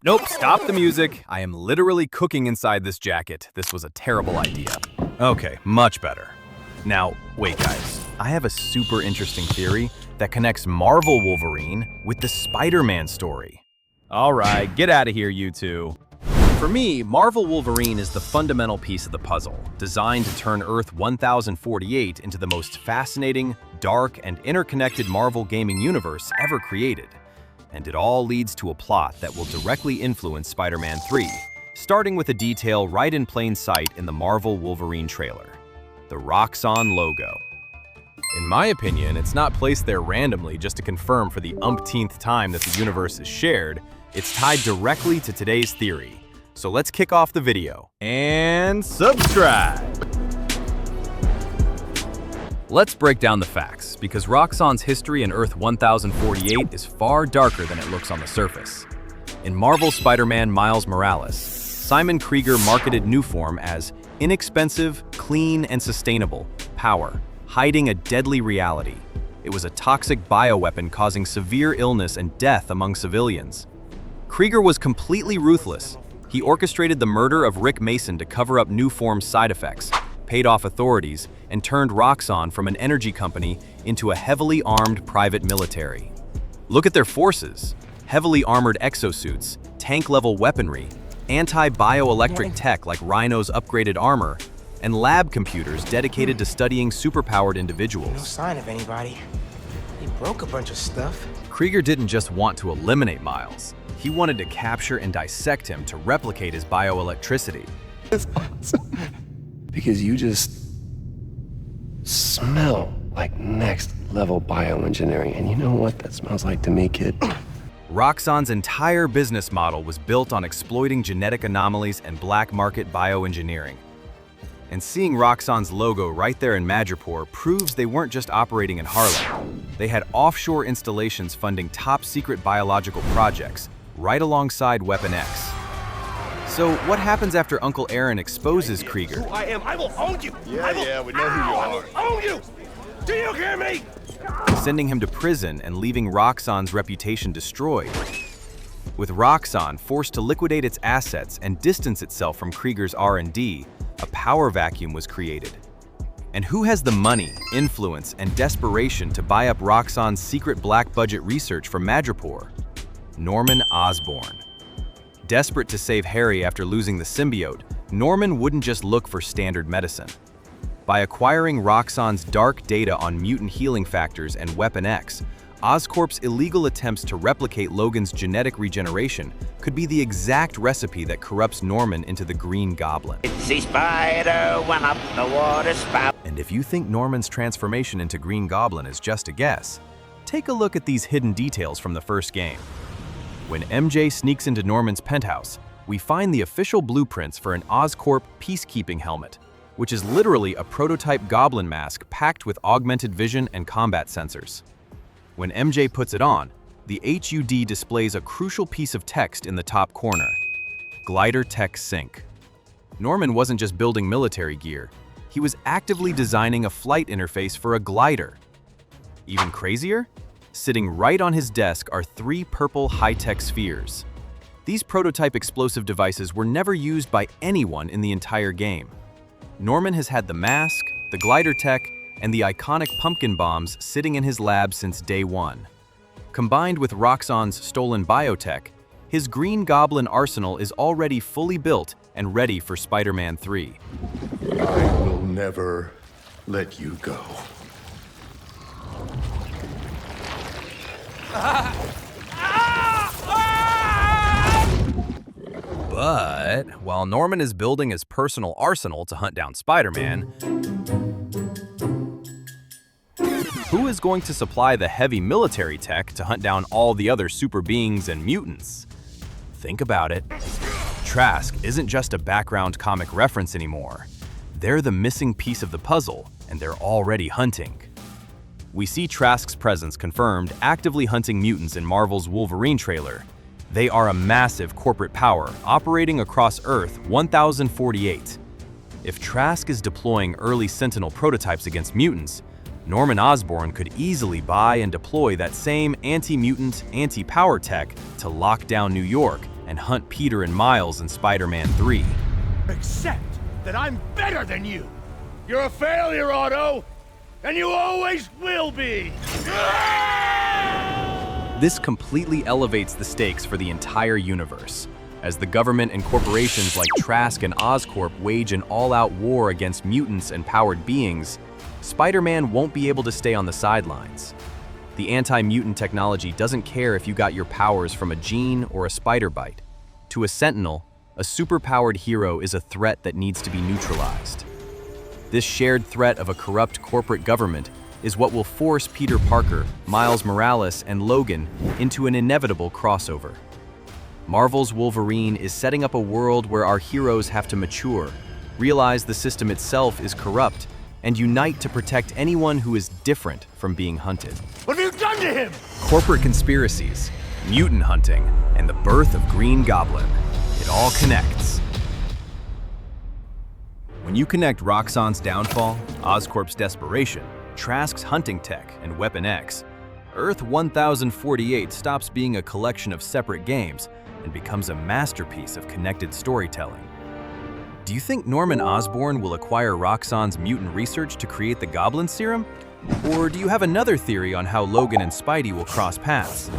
Nope, stop the music. I am literally cooking inside this jacket. This was a terrible idea. Okay, much better. Now, wait guys, I have a super interesting theory that connects Marvel Wolverine with the Spider-Man story. All right, get out of here, you two. For me, Marvel Wolverine is the fundamental piece of the puzzle, designed to turn Earth 1048 into the most fascinating, dark, and interconnected Marvel gaming universe ever created. And it all leads to a plot that will directly influence Spider-Man 3, starting with a detail right in plain sight in the Marvel Wolverine trailer: the Roxxon logo. In my opinion, it's not placed there randomly just to confirm for the umpteenth time that the universe is shared. It's tied directly to today's theory. So let's kick off the video. And subscribe! Let's break down the facts, because Roxxon's history in Earth 1048 is far darker than it looks on the surface. In Marvel Spider-Man Miles Morales, Simon Krieger marketed Nuform as inexpensive, clean, and sustainable power, hiding a deadly reality. It was a toxic bioweapon causing severe illness and death among civilians. Krieger was completely ruthless. He orchestrated the murder of Rick Mason to cover up Nuform's side effects, paid off authorities, and turned Roxxon from an energy company into a heavily armed private military. Look at their forces: heavily armored exosuits, tank-level weaponry, anti-bioelectric tech like Rhino's upgraded armor, and lab computers dedicated to studying superpowered individuals. No sign of anybody. He broke a bunch of stuff. Krieger didn't just want to eliminate Miles. He wanted to capture and dissect him to replicate his bioelectricity. That's awesome. Because you just smell like next-level bioengineering. And you know what that smells like to me, kid? Roxxon's entire business model was built on exploiting genetic anomalies and black market bioengineering. And seeing Roxxon's logo right there in Madripoor proves they weren't just operating in Harlem. They had offshore installations funding top-secret biological projects right alongside Weapon X. So what happens after Uncle Aaron exposes Krieger? Who I am, I will own you! Yeah, we know who you I are. will own you! Do you hear me? Sending him to prison and leaving Roxxon's reputation destroyed. With Roxxon forced to liquidate its assets and distance itself from Krieger's R&D, a power vacuum was created. And who has the money, influence, and desperation to buy up Roxxon's secret black-budget research from Madripoor? Norman Osborn. Desperate to save Harry after losing the symbiote, Norman wouldn't just look for standard medicine. By acquiring Roxxon's dark data on mutant healing factors and Weapon X, Oscorp's illegal attempts to replicate Logan's genetic regeneration could be the exact recipe that corrupts Norman into the Green Goblin. Itsy spider went up the water spout. And if you think Norman's transformation into Green Goblin is just a guess, take a look at these hidden details from the first game. When MJ sneaks into Norman's penthouse, we find the official blueprints for an Oscorp peacekeeping helmet, which is literally a prototype Goblin mask packed with augmented vision and combat sensors. When MJ puts it on, the HUD displays a crucial piece of text in the top corner: Glider Tech Sync. Norman wasn't just building military gear, he was actively designing a flight interface for a glider. Even crazier? Sitting right on his desk are 3 purple high-tech spheres. These prototype explosive devices were never used by anyone in the entire game. Norman has had the mask, the glider tech, and the iconic pumpkin bombs sitting in his lab since day one. Combined with Roxxon's stolen biotech, his Green Goblin arsenal is already fully built and ready for Spider-Man 3. I will never let you go. But while Norman is building his personal arsenal to hunt down Spider-Man, who is going to supply the heavy military tech to hunt down all the other super beings and mutants? Think about it. Trask isn't just a background comic reference anymore. They're the missing piece of the puzzle, and they're already hunting. We see Trask's presence confirmed actively hunting mutants in Marvel's Wolverine trailer. They are a massive corporate power operating across Earth 1048. If Trask is deploying early Sentinel prototypes against mutants, Norman Osborn could easily buy and deploy that same anti-mutant, anti-power tech to lock down New York and hunt Peter and Miles in Spider-Man 3. Accept that I'm better than you. You're a failure, Otto, and you always will be. This completely elevates the stakes for the entire universe. As the government and corporations like Trask and Oscorp wage an all-out war against mutants and powered beings, Spider-Man won't be able to stay on the sidelines. The anti-mutant technology doesn't care if you got your powers from a gene or a spider bite. To a Sentinel, a superpowered hero is a threat that needs to be neutralized. This shared threat of a corrupt corporate government is what will force Peter Parker, Miles Morales, and Logan into an inevitable crossover. Marvel's Wolverine is setting up a world where our heroes have to mature, realize the system itself is corrupt, and unite to protect anyone who is different from being hunted. What have you done to him? Corporate conspiracies, mutant hunting, and the birth of Green Goblin. It all connects. When you connect Roxxon's downfall, Oscorp's desperation, Trask's hunting tech, and Weapon X, Earth 1048 stops being a collection of separate games and becomes a masterpiece of connected storytelling. Do you think Norman Osborn will acquire Roxxon's mutant research to create the Goblin serum? Or do you have another theory on how Logan and Spidey will cross paths?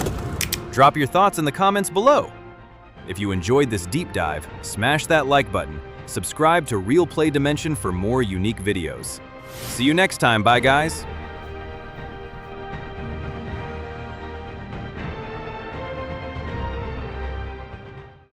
Drop your thoughts in the comments below. If you enjoyed this deep dive, smash that like button, subscribe to Real Play Dimension for more unique videos. See you next time, bye guys!